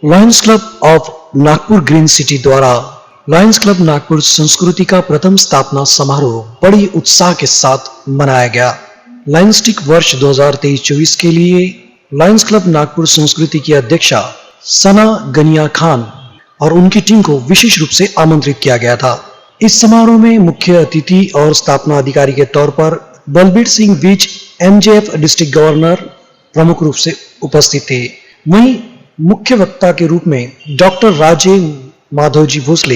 Lions club of Nagpur green city द्वारा Lions club Nagpur संस्कृति का प्रथम स्थापना समारोह बड़ी उत्साह के साथ मनाया गया। लायंस टिक वर्ष 2023-24 के लिए लायंस क्लब नागपुर संस्कृति की अध्यक्षा सना गनिया खान और उनकी टीम को विशेष रूप से आमंत्रित किया गया था। इस समारोह में मुख्य अतिथि और स्थापना अधिकारी के तौर पर Balbir Singh Vij MJF district governor प्रमुख रूप से उपस्थित थे। वहीं मुख्य वक्ता के रूप में डॉक्टर राजेव माधवजी भोसले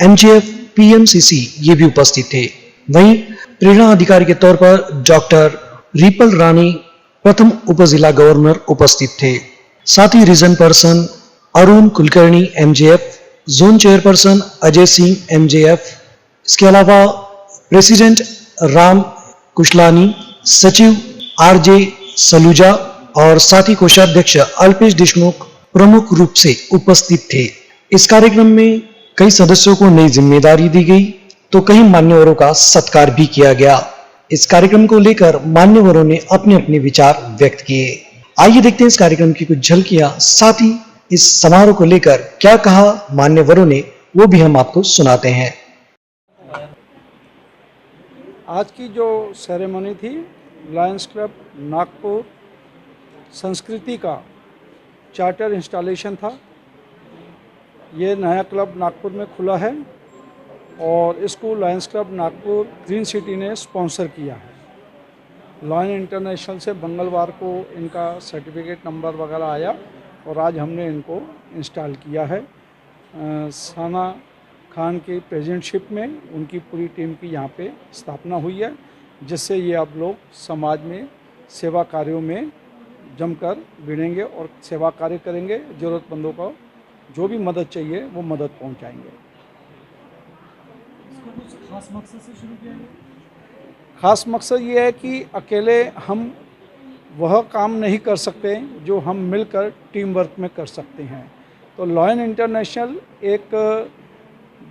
एमजेएफ पीएमसीसी ये भी उपस्थित थे। वहीं प्रेरणा अधिकारी के तौर पर डॉक्टर रिपल रानी प्रथम उप जिला गवर्नर उपस्थित थे। साथ ही region person Arun Kulkarni MJF, zone chairperson Ajay Singh MJF, इसके अलावा प्रेसिडेंट राम कुशलानी, सचिव आरजे सलूजा और साथ ही कोषाध्यक्ष अल्पेश देशमुख प्रमुख रूप से उपस्थित थे। इस कार्यक्रम में कई सदस्यों को नई जिम्मेदारी दी गई तो कई मान्यवरों का सत्कार भी किया गया। इस कार्यक्रम को लेकर मान्यवरों ने अपने अपने विचार व्यक्त किए। आइए देखते हैं इस कार्यक्रम की कुछ झलकियां, साथ ही इस समारोह को लेकर क्या कहा मान्यवरों ने, वो भी हम आपको सुनाते हैं। आज की जो सेरेमनी थी लायंस क्लब नागपुर संस्कृति का चार्टर इंस्टॉलेशन था। ये नया क्लब नागपुर में खुला है और इसको Lions club Nagpur green city ने स्पॉन्सर किया है। लायन इंटरनेशनल से मंगलवार को इनका सर्टिफिकेट नंबर वगैरह आया और आज हमने इनको इंस्टॉल किया है। साना खान की प्रेजेंटशिप में उनकी पूरी टीम की यहाँ पे स्थापना हुई है, जिससे ये आप लोग समाज में सेवा कार्यों में जमकर भिड़ेंगे और सेवा कार्य करेंगे। ज़रूरतमंदों को जो भी मदद चाहिए वो मदद पहुँचाएंगे। इसको कुछ खास मकसद से शुरू किया गया? खास मकसद ये है कि अकेले हम वह काम नहीं कर सकते जो हम मिलकर टीम वर्क में कर सकते हैं। तो लायन इंटरनेशनल एक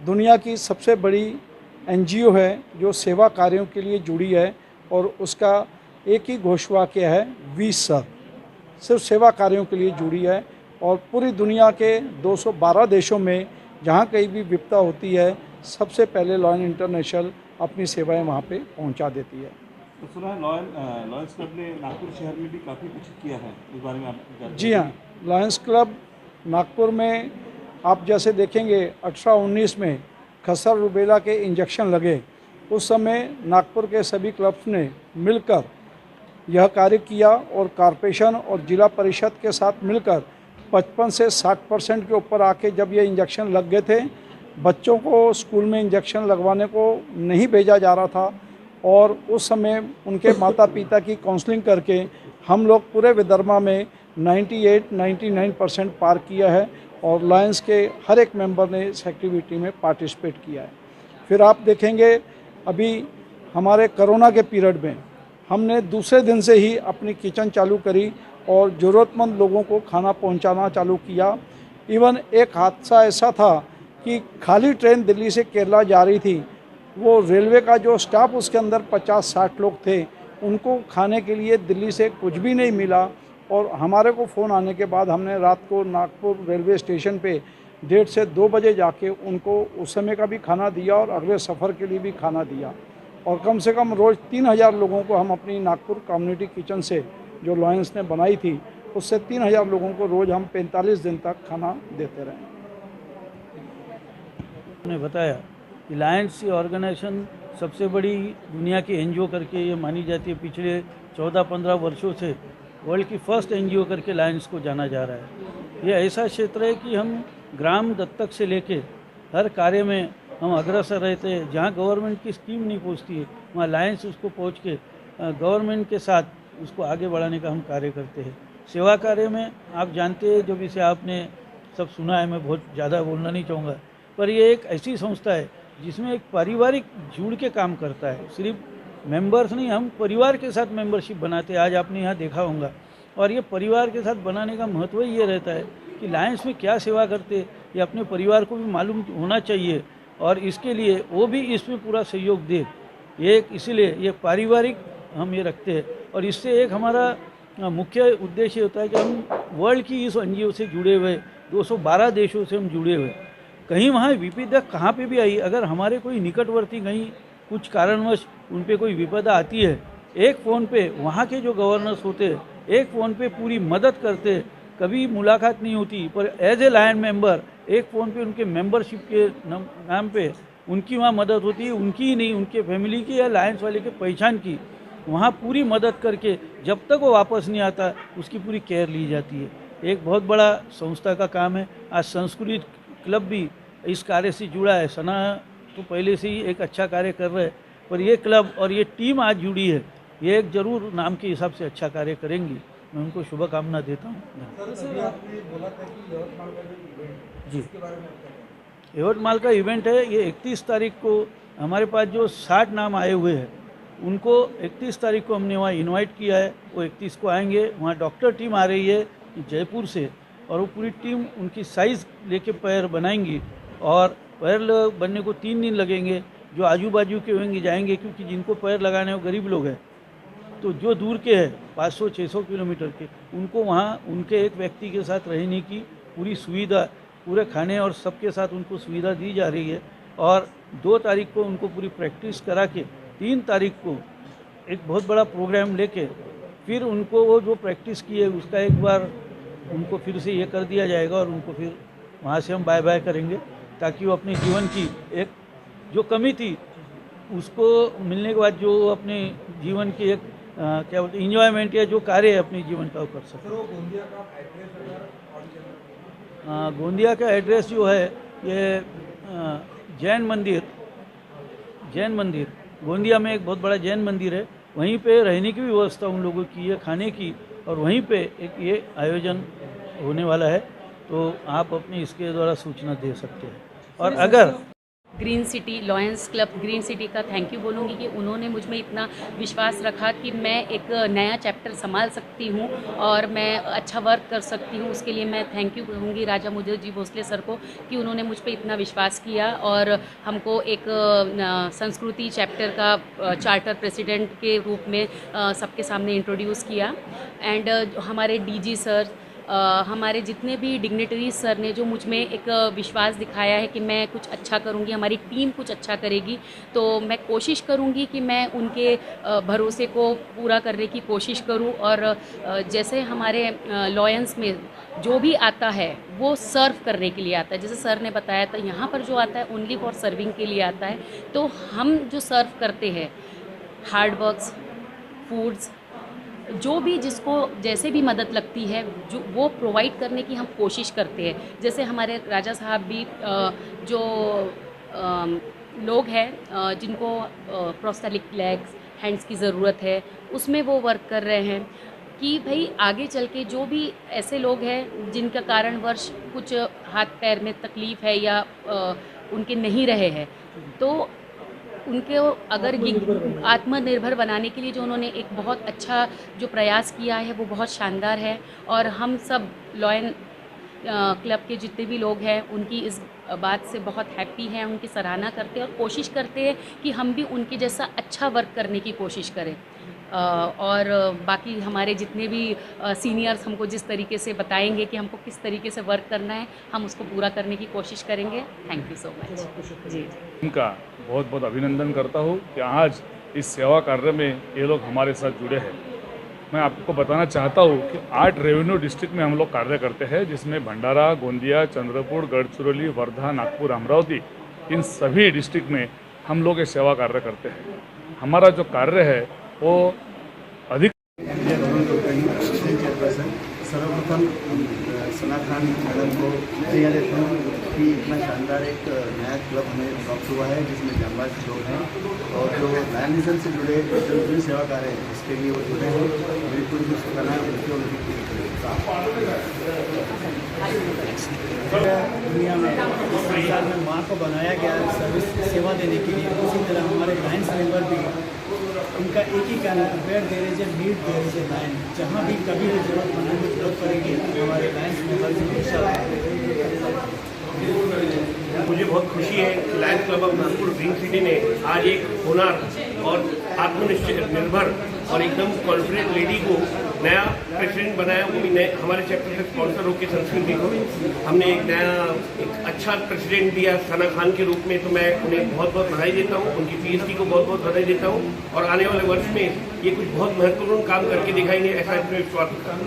दुनिया की सबसे बड़ी एनजीओ है जो सेवा कार्यों के लिए जुड़ी है और उसका एक ही घोषवाक्य है, वी सर्व। सिर्फ सेवा कार्यों के लिए जुड़ी है और पूरी दुनिया के 212 देशों में जहाँ कहीं भी विपदा होती है सबसे पहले लायन इंटरनेशनल अपनी सेवाएं वहाँ पे पहुँचा देती है। तो सुना है लायंस क्लब ने नागपुर शहर में भी काफ़ी कुछ किया है, इस बारे में आप? जी हाँ, लायंस क्लब नागपुर में आप जैसे देखेंगे 18-19 में खसरा रुबेला के इंजेक्शन लगे, उस समय नागपुर के सभी क्लब्स ने मिलकर यह कार्य किया और कॉरपोरेशन और जिला परिषद के साथ मिलकर 55 से 60% के ऊपर आके जब ये इंजेक्शन लग गए थे, बच्चों को स्कूल में इंजेक्शन लगवाने को नहीं भेजा जा रहा था और उस समय उनके माता पिता की काउंसलिंग करके हम लोग पूरे विदर्भा में 98-99% पार किया है और लायंस के हर एक मेंबर ने इस एक्टिविटी में पार्टिसिपेट किया है। फिर आप देखेंगे अभी हमारे कोरोना के पीरियड में हमने दूसरे दिन से ही अपनी किचन चालू करी और ज़रूरतमंद लोगों को खाना पहुंचाना चालू किया। इवन एक हादसा ऐसा था कि खाली ट्रेन दिल्ली से केरला जा रही थी, वो रेलवे का जो स्टाफ उसके अंदर 50-60 लोग थे, उनको खाने के लिए दिल्ली से कुछ भी नहीं मिला और हमारे को फ़ोन आने के बाद हमने रात को नागपुर रेलवे स्टेशन पे 1:30 से 2 बजे जाके उनको उस समय का भी खाना दिया और अगले सफ़र के लिए भी खाना दिया और कम से कम रोज़ 3000 लोगों को हम अपनी नागपुर कम्युनिटी किचन से जो लायंस ने बनाई थी उससे 3000 लोगों को रोज़ हम 45 दिन तक खाना देते रहे। उन्होंने बताया कि लायंस ऑर्गेनाइजेशन सबसे बड़ी दुनिया की एनजीओ करके ये मानी जाती है। पिछले 14-15 वर्षों से वर्ल्ड की फर्स्ट एनजीओ करके लायंस को जाना जा रहा है। ये ऐसा क्षेत्र है कि हम ग्राम दत्तक से लेके हर कार्य में हम अग्रसर रहते हैं। जहाँ गवर्नमेंट की स्कीम नहीं पहुँचती है वहाँ लायंस उसको पहुँच के गवर्नमेंट के साथ उसको आगे बढ़ाने का हम कार्य करते हैं। सेवा कार्य में आप जानते हैं, जो विषय आपने सब सुना है, मैं बहुत ज़्यादा बोलना नहीं चाहूँगा, पर ये एक ऐसी संस्था है जिसमें एक पारिवारिक जुड़ के काम करता है। सिर्फ मेंबर्स नहीं, हम परिवार के साथ मेंबरशिप बनाते हैं। आज आपने यहाँ देखा होगा। और ये परिवार के साथ बनाने का महत्व ये रहता है कि लायंस में क्या सेवा करते हैं ये अपने परिवार को भी मालूम होना चाहिए और इसके लिए वो भी इसमें पूरा सहयोग दे। ये इसीलिए ये पारिवारिक हम ये रखते हैं और इससे एक हमारा मुख्य उद्देश्य होता है कि हम वर्ल्ड की इस एनजीओ से जुड़े हुए 212 देशों से हम जुड़े हुए। कहीं वहाँ विपदा कहाँ पे भी आई, अगर हमारे कोई निकटवर्ती कहीं कुछ कारणवश उन पे कोई विपदा आती है, एक फ़ोन पे वहाँ के जो गवर्नर्स होते हैं, एक फ़ोन पे पूरी मदद करते। कभी मुलाकात नहीं होती, पर एज ए लायन मेंबर एक फ़ोन पे उनके मेंबरशिप के नाम पे उनकी वहाँ मदद होती है, उनकी ही नहीं, उनके फैमिली की या लायंस वाले के पहचान की वहाँ पूरी मदद करके जब तक वो वापस नहीं आता उसकी पूरी केयर ली जाती है। एक बहुत बड़ा संस्था का काम है। आज संस्कृत क्लब भी इस कार्य से जुड़ा है। सना तो पहले से ही एक अच्छा कार्य कर रहे हैं, पर ये क्लब और ये टीम आज जुड़ी है, ये एक ज़रूर नाम के हिसाब से अच्छा कार्य करेंगी। मैं उनको शुभकामना देता हूँ। जी, यवतमाल का इवेंट है, ये 31 तारीख को हमारे पास जो 60 नाम आए हुए हैं उनको 31 तारीख को हमने वहाँ इनवाइट किया है। वो 31 को आएंगे। वहाँ डॉक्टर टीम आ रही है जयपुर से, और वो पूरी टीम उनकी साइज़ लेके पैर बनाएंगी, और पैर बनने को 3 दिन लगेंगे। जो आजू बाजू के होंगे जाएंगे, क्योंकि जिनको पैर लगाने वो गरीब लोग हैं, तो जो दूर के हैं 500-600 किलोमीटर के, उनको वहाँ उनके एक व्यक्ति के साथ रहने की पूरी सुविधा, पूरे खाने और सबके साथ उनको सुविधा दी जा रही है। और 2 तारीख को उनको पूरी प्रैक्टिस करा के 3 तारीख को एक बहुत बड़ा प्रोग्राम लेके फिर उनको वो जो प्रैक्टिस की है उसका एक बार उनको फिर से ये कर दिया जाएगा, और उनको फिर वहाँ से हम बाय बाय करेंगे, ताकि वो अपने जीवन की एक जो कमी थी उसको मिलने के बाद जो अपने जीवन की एक क्या बोलते इंजॉयमेंट या जो कार्य है अपने जीवन का वो कर सकते। गोंदिया का एड्रेस जो है ये जैन मंदिर गोंदिया में एक बहुत बड़ा जैन मंदिर है, वहीं पे रहने की भी व्यवस्था उन लोगों की है, खाने की, और वहीं पे एक ये आयोजन होने वाला है। तो आप अपने इसके द्वारा सूचना दे सकते हैं। और अगर green city lions club green city का थैंक यू बोलूँगी कि उन्होंने मुझ में इतना विश्वास रखा कि मैं एक नया चैप्टर संभाल सकती हूँ और मैं अच्छा वर्क कर सकती हूँ। उसके लिए मैं थैंक यू कहूँगी राजा मुझे जी भोसले सर को कि उन्होंने मुझ पे इतना विश्वास किया और हमको एक संस्कृति चैप्टर का चार्टर प्रेसिडेंट के रूप में सबके सामने इंट्रोड्यूस किया। एंड हमारे डीजी सर, हमारे जितने भी डिग्नेटरीज सर ने जो मुझ में एक विश्वास दिखाया है कि मैं कुछ अच्छा करूंगी, हमारी टीम कुछ अच्छा करेगी, तो मैं कोशिश करूंगी कि मैं उनके भरोसे को पूरा करने की कोशिश करूं। और जैसे हमारे लॉयंस में जो भी आता है वो सर्व करने के लिए आता है, जैसे सर ने बताया था यहाँ पर जो आता है ओनली फॉर सर्विंग के लिए आता है। तो हम जो सर्व करते हैं हार्ड वर्क्स, फूड्स, जो भी जिसको जैसे भी मदद लगती है जो वो प्रोवाइड करने की हम कोशिश करते हैं। जैसे हमारे राजा साहब भी जो लोग हैं जिनको प्रोस्थेटिक लेग्स हैंड्स की ज़रूरत है उसमें वो वर्क कर रहे हैं कि भाई आगे चल के जो भी ऐसे लोग हैं जिनका कारणवश कुछ हाथ पैर में तकलीफ़ है या उनके नहीं रहे हैं, तो उनके अगर आत्मनिर्भर बनाने के लिए जो उन्होंने एक बहुत अच्छा जो प्रयास किया है वो बहुत शानदार है। और हम सब लॉयन क्लब के जितने भी लोग हैं उनकी इस बात से बहुत हैप्पी हैं, उनकी सराहना करते हैं और कोशिश करते हैं कि हम भी उनके जैसा अच्छा वर्क करने की कोशिश करें। और बाकी हमारे जितने भी सीनियर्स हमको जिस तरीके से बताएंगे कि हमको किस तरीके से वर्क करना है, हम उसको पूरा करने की कोशिश करेंगे। Thank you so much. जी, उनका बहुत बहुत अभिनंदन करता हूँ कि आज इस सेवा कार्य में ये लोग हमारे साथ जुड़े हैं। मैं आपको बताना चाहता हूँ कि 8 रेवेन्यू डिस्ट्रिक्ट में हम लोग कार्य करते हैं, जिसमें भंडारा, गोंदिया, चंद्रपुर, गढ़चिरौली, वर्धा, नागपुर, अमरावती, इन सभी डिस्ट्रिक्ट में हम लोग ये सेवा कार्य करते हैं। हमारा जो कार्य है वो अधिक सर्वप्रथम सना खान मैडम को शुक्रिया देता हूँ कि इतना शानदार एक नया क्लब हमें प्राप्त हुआ है जिसमें जांबाज लोग हैं और जो लायन मिशन से जुड़े जो भी सेवा कार्य हैं इसके लिए वो जुड़े हैं। मेरी पूरी शुभकामना है उनकी दुनिया में संसार में माँ को बनाया गया सर्विस सेवा देने के लिए, उसी तरह हमारे लायंस मेंबर भी इनका एक ही कारण प्रिपेयर दे रहे नीड दे रहे लाइन, जहाँ भी कभी भी जरूरत पड़ने की जरूरत पड़ेगी हमारे लायंस मेंबर की। मुझे बहुत खुशी है कि Lions club of Nagpur green city ने आज एक होनहार और आत्मनिर्भर और एकदम कॉन्फिडेंट लेडी को नया प्रेसिडेंट बनाया, वो भी नए हमारे चैप्टर से स्पॉन्सर होकर संस्कृति को हमने एक अच्छा प्रेसिडेंट दिया सना खान के रूप में। तो मैं उन्हें बहुत बहुत बधाई देता हूँ, उनकी PhD को बहुत बहुत बधाई देता हूँ और आने वाले वर्ष में ये कुछ बहुत महत्वपूर्ण काम करके दिखाएंगे, ऐसा इसमें विश्वास करता हूँ।